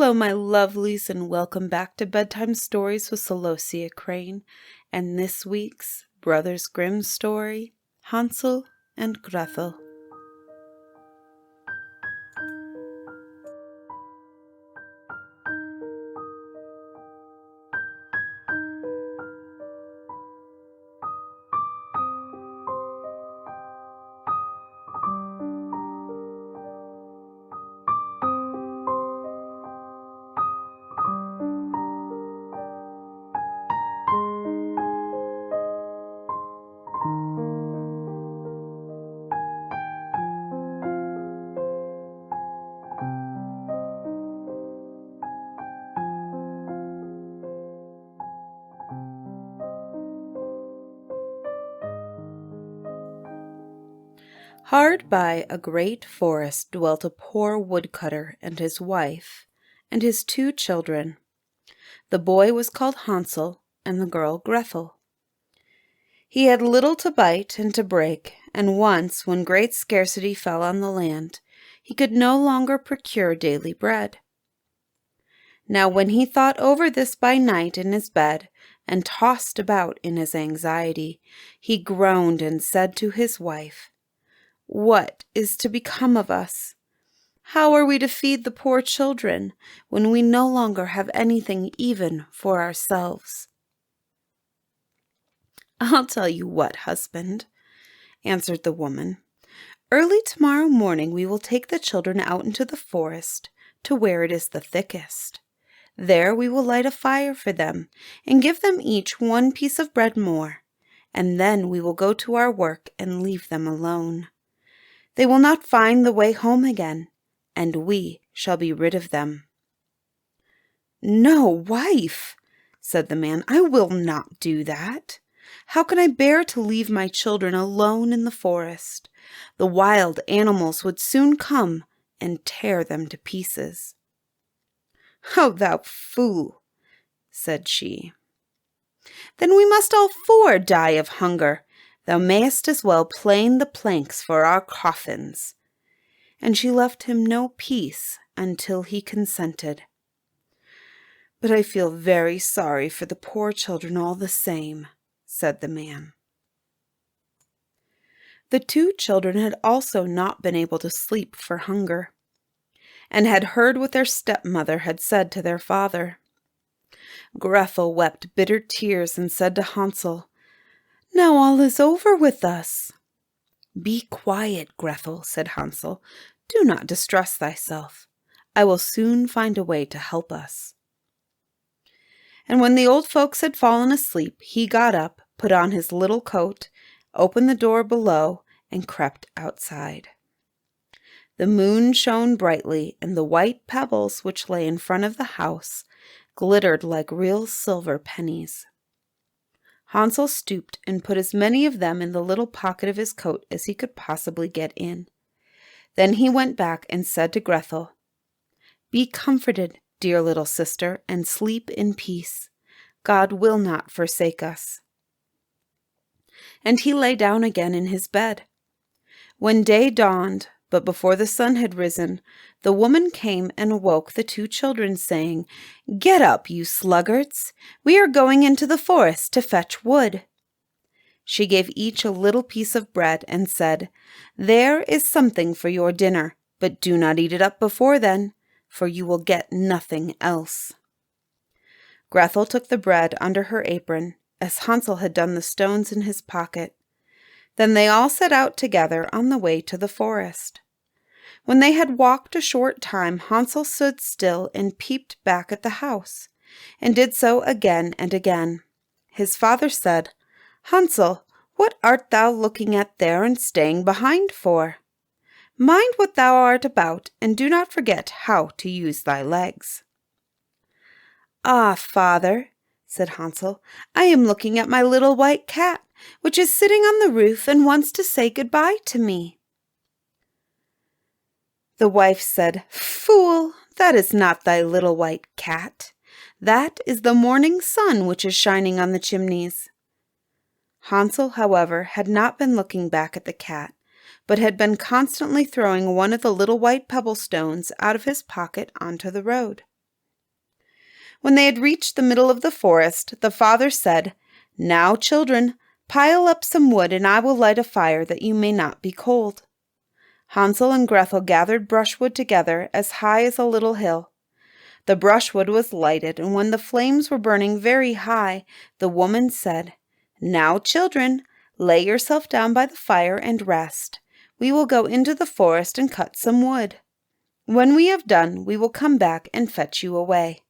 Hello, my lovelies, and welcome back to Bedtime Stories with Celosia Crane, and this week's Brothers Grimm story, Hansel and Grethel. Hard by a great forest dwelt a poor woodcutter and his wife, and his 2 children. The boy was called Hansel, and the girl Grethel. He had little to bite and to break, and once, when great scarcity fell on the land, he could no longer procure daily bread. Now when he thought over this by night in his bed, and tossed about in his anxiety, he groaned and said to his wife, "What is to become of us? How are we to feed the poor children when we no longer have anything even for ourselves?" "I'll tell you what, husband," answered the woman. "Early tomorrow morning we will take the children out into the forest to where it is the thickest. There we will light a fire for them and give them each 1 piece of bread more, and then we will go to our work and leave them alone. They will not find the way home again, and we shall be rid of them." "No, wife," said the man, "I will not do that. How can I bear to leave my children alone in the forest? The wild animals would soon come and tear them to pieces." "Oh, thou fool," said she. "Then we must all 4 die of hunger. Thou mayest as well plane the planks for our coffins." And she left him no peace until he consented. "But I feel very sorry for the poor children all the same," said the man. The 2 children had also not been able to sleep for hunger, and had heard what their stepmother had said to their father. Grethel wept bitter tears and said to Hansel, "Now all is over with us." "Be quiet, Grethel," said Hansel. "Do not distress thyself. I will soon find a way to help us." And when the old folks had fallen asleep, he got up, put on his little coat, opened the door below, and crept outside. The moon shone brightly, and the white pebbles which lay in front of the house glittered like real silver pennies. Hansel stooped and put as many of them in the little pocket of his coat as he could possibly get in. Then he went back and said to Grethel, "Be comforted, dear little sister, and sleep in peace. God will not forsake us." And he lay down again in his bed. When day dawned, but before the sun had risen, the woman came and awoke the 2 children, saying, "Get up, you sluggards! We are going into the forest to fetch wood." She gave each a little piece of bread and said, "There is something for your dinner, but do not eat it up before then, for you will get nothing else." Grethel took the bread under her apron, as Hansel had done the stones in his pocket. Then they all set out together on the way to the forest. When they had walked a short time, Hansel stood still and peeped back at the house, and did so again and again. His father said, "Hansel, what art thou looking at there and staying behind for? Mind what thou art about, and do not forget how to use thy legs." "Ah, father," said Hansel, "I am looking at my little white cat, which is sitting on the roof and wants to say good-bye to me." The wife said, "Fool, that is not thy little white cat. That is the morning sun which is shining on the chimneys." Hansel, however, had not been looking back at the cat, but had been constantly throwing one of the little white pebble stones out of his pocket onto the road. When they had reached the middle of the forest, the father said, "Now, children, pile up some wood, and I will light a fire that you may not be cold." Hansel and Grethel gathered brushwood together as high as a little hill. The brushwood was lighted, and when the flames were burning very high, the woman said, "Now, children, lay yourself down by the fire and rest. We will go into the forest and cut some wood. When we have done, we will come back and fetch you away."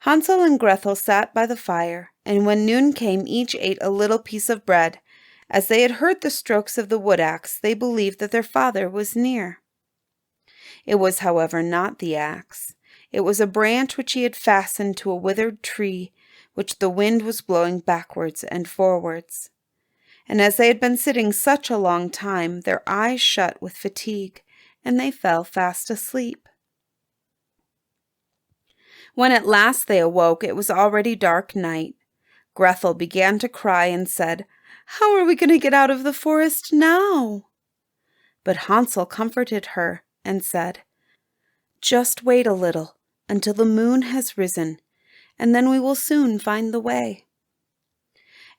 Hansel and Grethel sat by the fire, and when noon came, each ate a little piece of bread. As they had heard the strokes of the wood axe, they believed that their father was near. It was, however, not the axe. It was a branch which he had fastened to a withered tree, which the wind was blowing backwards and forwards. And as they had been sitting such a long time, their eyes shut with fatigue, and they fell fast asleep. When at last they awoke, it was already dark night. Grethel began to cry and said, "How are we going to get out of the forest now?" But Hansel comforted her and said, "Just wait a little until the moon has risen, and then we will soon find the way."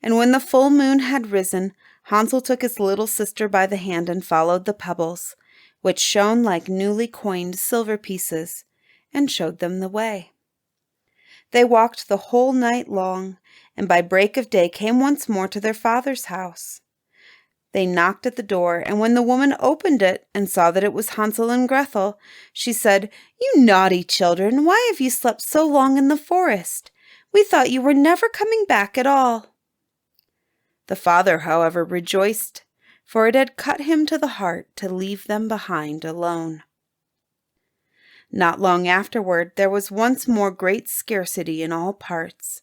And when the full moon had risen, Hansel took his little sister by the hand and followed the pebbles, which shone like newly coined silver pieces, and showed them the way. They walked the whole night long, and by break of day came once more to their father's house. They knocked at the door, and when the woman opened it and saw that it was Hansel and Grethel, she said, "You naughty children, why have you slept so long in the forest? We thought you were never coming back at all." The father, however, rejoiced, for it had cut him to the heart to leave them behind alone. Not long afterward, there was once more great scarcity in all parts,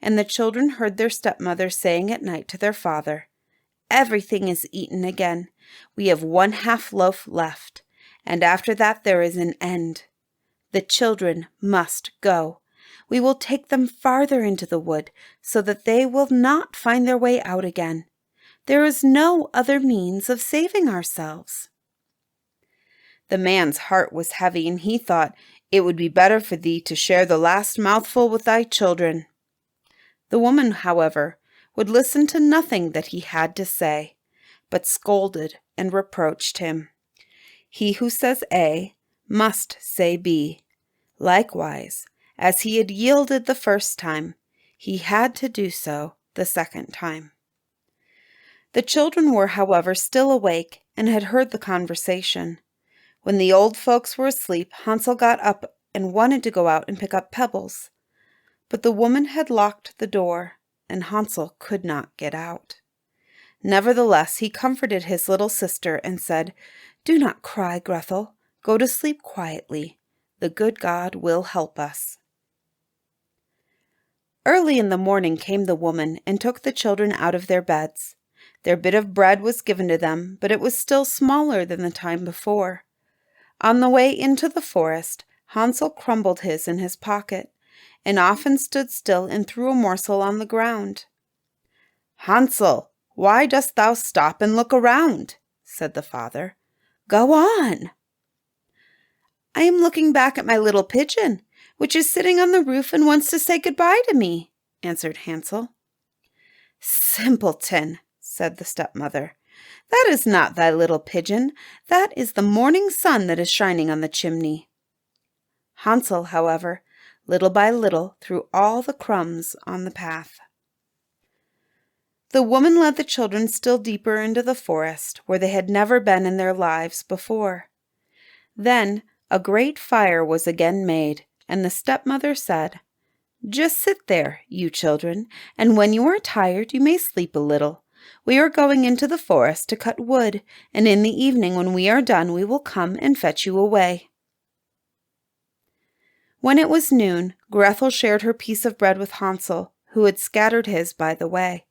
and the children heard their stepmother saying at night to their father, "Everything is eaten again. We have 1/2 loaf left, and after that there is an end. The children must go. We will take them farther into the wood, so that they will not find their way out again. There is no other means of saving ourselves." The man's heart was heavy, and he thought, "It would be better for thee to share the last mouthful with thy children." The woman, however, would listen to nothing that he had to say, but scolded and reproached him. He who says A must say B. Likewise, as he had yielded the first time, he had to do so the second time. The children were, however, still awake and had heard the conversation. When the old folks were asleep, Hansel got up and wanted to go out and pick up pebbles. But the woman had locked the door, and Hansel could not get out. Nevertheless, he comforted his little sister and said, "Do not cry, Grethel. Go to sleep quietly. The good God will help us." Early in the morning came the woman and took the children out of their beds. Their bit of bread was given to them, but it was still smaller than the time before. On the way into the forest, Hansel crumbled his in his pocket, and often stood still and threw a morsel on the ground. "Hansel, why dost thou stop and look around?" said the father. "Go on." "I am looking back at my little pigeon, which is sitting on the roof and wants to say goodbye to me," answered Hansel. "Simpleton," said the stepmother, "that is not thy little pigeon. That is the morning sun that is shining on the chimney." Hansel, however, little by little, threw all the crumbs on the path. The woman led the children still deeper into the forest, where they had never been in their lives before. Then a great fire was again made, and the stepmother said, "Just sit there, you children, and when you are tired you may sleep a little. We are going into the forest to cut wood, and in the evening when we are done we will come and fetch you away." When it was noon, Grethel shared her piece of bread with Hansel, who had scattered his by the way.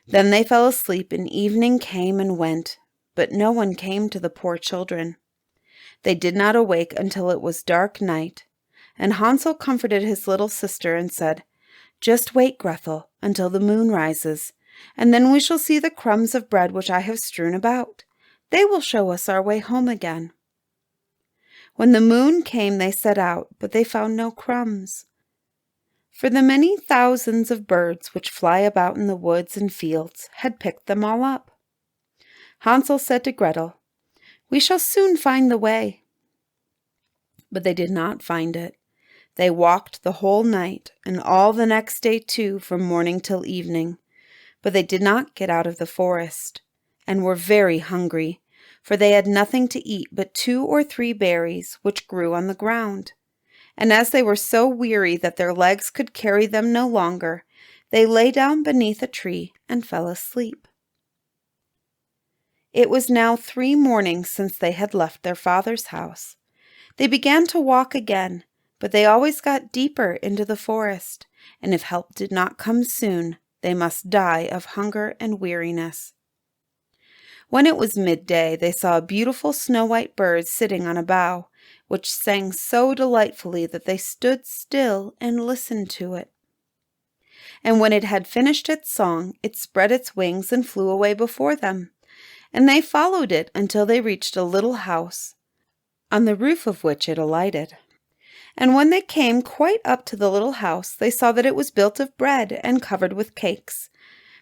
Then they fell asleep, and evening came and went, but no one came to the poor children. They did not awake until it was dark night, and Hansel comforted his little sister and said, "Just wait, Grethel, until the moon rises, and then we shall see the crumbs of bread which I have strewn about. They will show us our way home again." When the moon came they set out, but they found no crumbs. for the many thousands of birds which fly about in the woods and fields had picked them all up. Hansel said to Gretel, "We shall soon find the way." But they did not find it. They walked the whole night, and all the next day too, from morning till evening. But they did not get out of the forest, and were very hungry, for they had nothing to eat but 2 or 3 berries which grew on the ground. And as they were so weary that their legs could carry them no longer, they lay down beneath a tree and fell asleep. It was now 3 mornings since they had left their father's house. They began to walk again, but they always got deeper into the forest, and if help did not come soon, they must die of hunger and weariness. When it was midday, they saw a beautiful snow-white bird sitting on a bough, which sang so delightfully that they stood still and listened to it. And when it had finished its song, it spread its wings and flew away before them, and they followed it until they reached a little house, on the roof of which it alighted. And when they came quite up to the little house, they saw that it was built of bread and covered with cakes,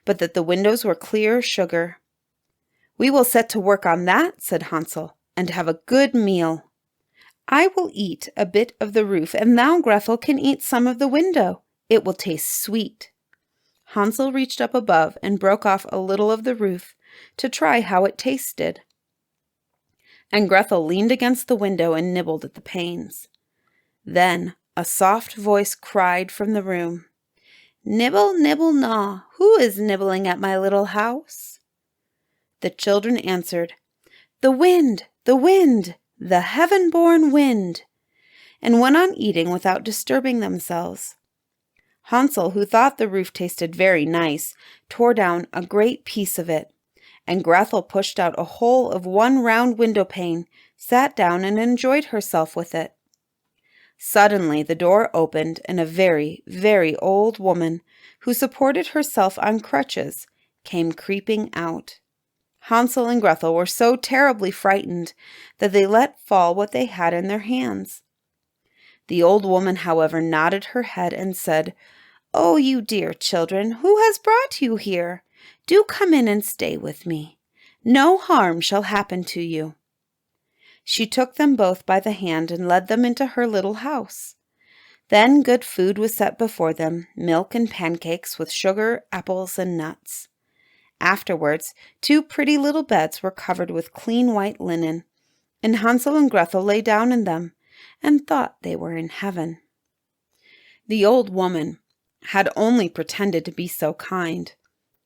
but that the windows were clear sugar. "We will set to work on that," said Hansel, "and have a good meal. I will eat a bit of the roof, and thou, Grethel, can eat some of the window. It will taste sweet." Hansel reached up above and broke off a little of the roof to try how it tasted. And Grethel leaned against the window and nibbled at the panes. Then a soft voice cried from the room, "Nibble, nibble, gnaw, who is nibbling at my little house?" The children answered, "The wind, the wind, the heaven-born wind," and went on eating without disturbing themselves. Hansel, who thought the roof tasted very nice, tore down a great piece of it, and Grethel pushed out a hole of 1 round window pane, sat down and enjoyed herself with it. Suddenly the door opened, and a very, very old woman, who supported herself on crutches, came creeping out. Hansel and Grethel were so terribly frightened that they let fall what they had in their hands. The old woman, however, nodded her head and said, "Oh, you dear children, who has brought you here? Do come in and stay with me. No harm shall happen to you." She took them both by the hand and led them into her little house. Then good food was set before them, milk and pancakes with sugar, apples, and nuts. Afterwards, 2 pretty little beds were covered with clean white linen, and Hansel and Grethel lay down in them and thought they were in heaven. The old woman had only pretended to be so kind.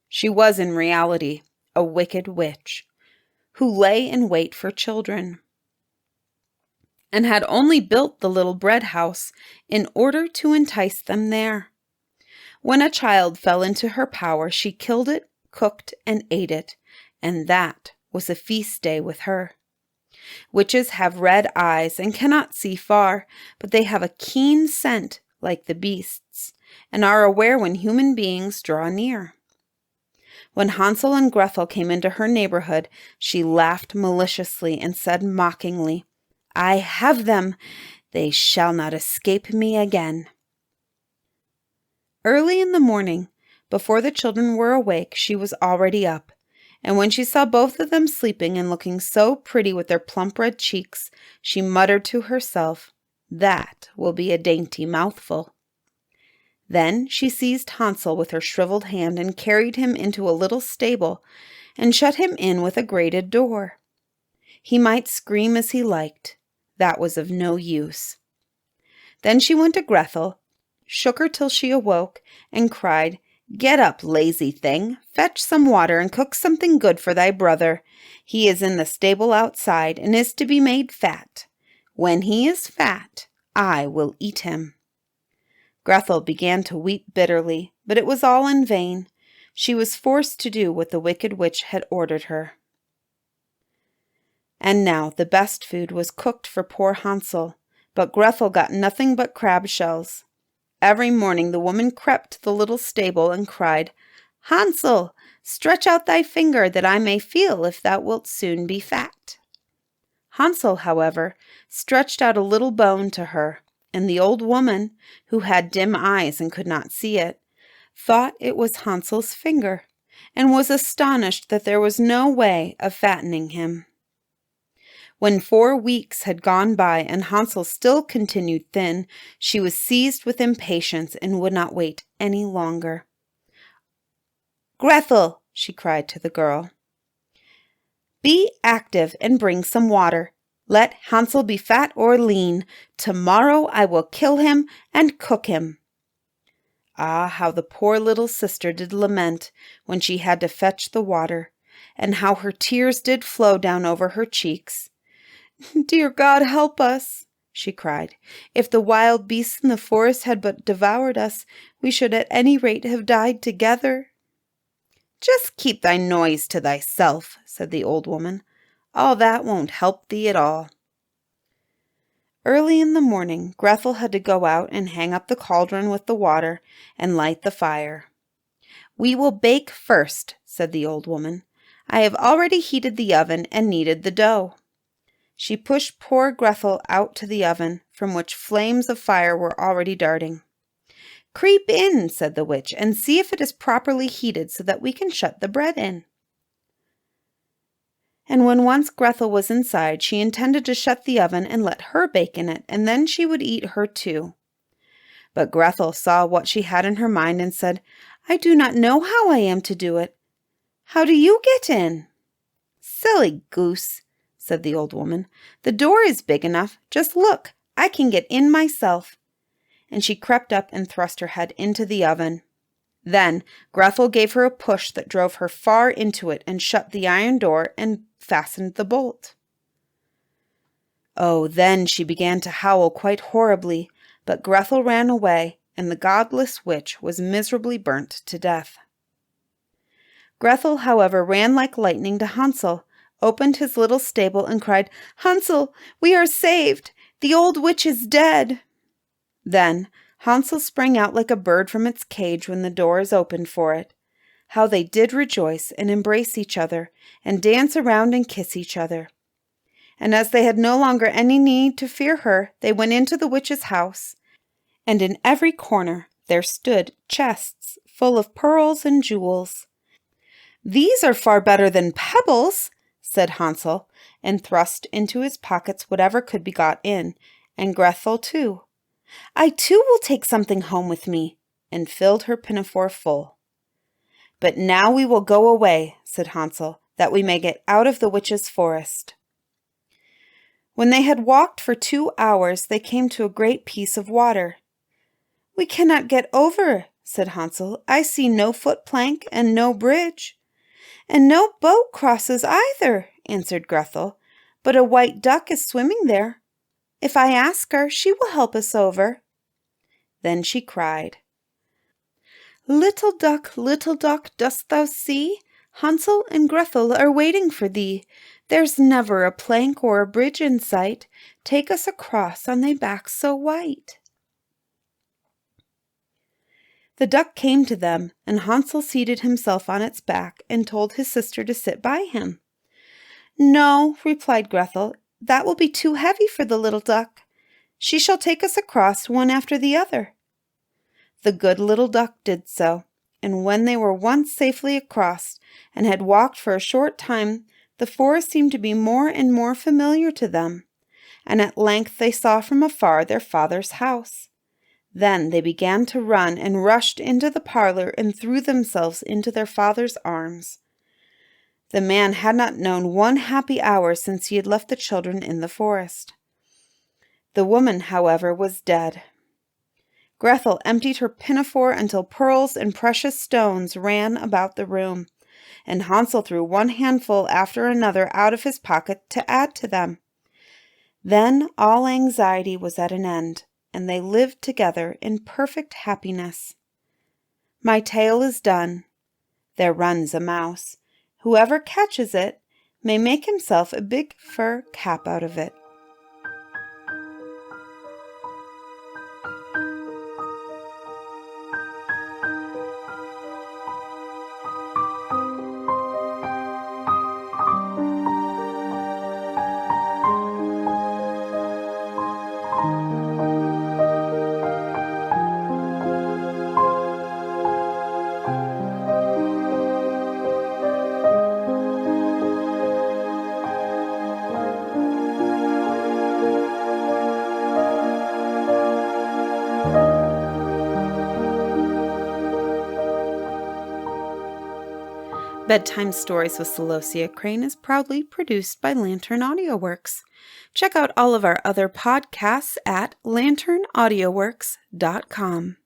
She was in reality a wicked witch, who lay in wait for children, and had only built the little bread house in order to entice them there. When a child fell into her power, she killed it, cooked, and ate it, and that was a feast day with her. Witches have red eyes and cannot see far, but they have a keen scent like the beasts, and are aware when human beings draw near. When Hansel and Grethel came into her neighborhood, she laughed maliciously and said mockingly, "I have them! They shall not escape me again." Early in the morning, before the children were awake, she was already up, and when she saw both of them sleeping and looking so pretty with their plump red cheeks, she muttered to herself, "That will be a dainty mouthful." Then she seized Hansel with her shriveled hand and carried him into a little stable and shut him in with a grated door. He might scream as he liked. That was of no use. Then she went to Grethel, shook her till she awoke, and cried, "Get up, lazy thing, fetch some water and cook something good for thy brother. He is in the stable outside and is to be made fat. When he is fat, I will eat him." Grethel began to weep bitterly, but it was all in vain. She was forced to do what the wicked witch had ordered her. And now the best food was cooked for poor Hansel, but Grethel got nothing but crab shells. Every morning the woman crept to the little stable and cried, "Hansel, stretch out thy finger that I may feel if thou wilt soon be fat." Hansel, however, stretched out a little bone to her, and the old woman, who had dim eyes and could not see it, thought it was Hansel's finger, and was astonished that there was no way of fattening him. When 4 weeks had gone by and Hansel still continued thin, she was seized with impatience and would not wait any longer. "Grethel," she cried to the girl, "be active and bring some water. Let Hansel be fat or lean. Tomorrow I will kill him and cook him." Ah, how the poor little sister did lament when she had to fetch the water, and how her tears did flow down over her cheeks. "Dear God, help us," she cried. "If the wild beasts in the forest had but devoured us, we should at any rate have died together." "Just keep thy noise to thyself," said the old woman. "All that won't help thee at all." Early in the morning, Grethel had to go out and hang up the cauldron with the water and light the fire. "We will bake first," said the old woman. "I have already heated the oven and kneaded the dough." She pushed poor Grethel out to the oven, from which flames of fire were already darting. "Creep in," said the witch, "and see if it is properly heated so that we can shut the bread in." And when once Grethel was inside, she intended to shut the oven and let her bake in it, and then she would eat her too. But Grethel saw what she had in her mind and said, "I do not know how I am to do it. How do you get in?" "Silly goose," said the old woman. "The door is big enough. Just look, I can get in myself." And she crept up and thrust her head into the oven. Then Grethel gave her a push that drove her far into it and shut the iron door and fastened the bolt. Oh, then she began to howl quite horribly, but Grethel ran away, and the godless witch was miserably burnt to death. Grethel, however, ran like lightning to Hansel, opened his little stable, and cried, "Hansel, we are saved! The old witch is dead!" Then Hansel sprang out like a bird from its cage when the door is opened for it. How they did rejoice and embrace each other, and dance around and kiss each other. And as they had no longer any need to fear her, they went into the witch's house, and in every corner there stood chests full of pearls and jewels. "These are far better than pebbles," said Hansel, and thrust into his pockets whatever could be got in, and Grethel too. "I too will take something home with me," and filled her pinafore full. "But now we will go away," said Hansel, "that we may get out of the witch's forest." When they had walked for 2 hours, they came to a great piece of water. "We cannot get over," said Hansel. "I see no foot plank and no bridge." "And no boat crosses either," answered Grethel, "but a white duck is swimming there. If I ask her, she will help us over." Then she cried, little duck, dost thou see? Hansel and Grethel are waiting for thee. There's never a plank or a bridge in sight. Take us across on thy back so white." The duck came to them, and Hansel seated himself on its back and told his sister to sit by him. "No," replied Grethel, "that will be too heavy for the little duck. She shall take us across one after the other." The good little duck did so, and when they were once safely across and had walked for a short time, the forest seemed to be more and more familiar to them, and at length they saw from afar their father's house. Then they began to run and rushed into the parlor and threw themselves into their father's arms. The man had not known one happy hour since he had left the children in the forest. The woman, however, was dead. Grethel emptied her pinafore until pearls and precious stones ran about the room, and Hansel threw one handful after another out of his pocket to add to them. Then all anxiety was at an end, and they lived together in perfect happiness. My tale is done. There runs a mouse. Whoever catches it may make himself a big fur cap out of it. Bedtime Stories with Celosia Crane is proudly produced by Lantern Audio Works. Check out all of our other podcasts at lanternaudioworks.com.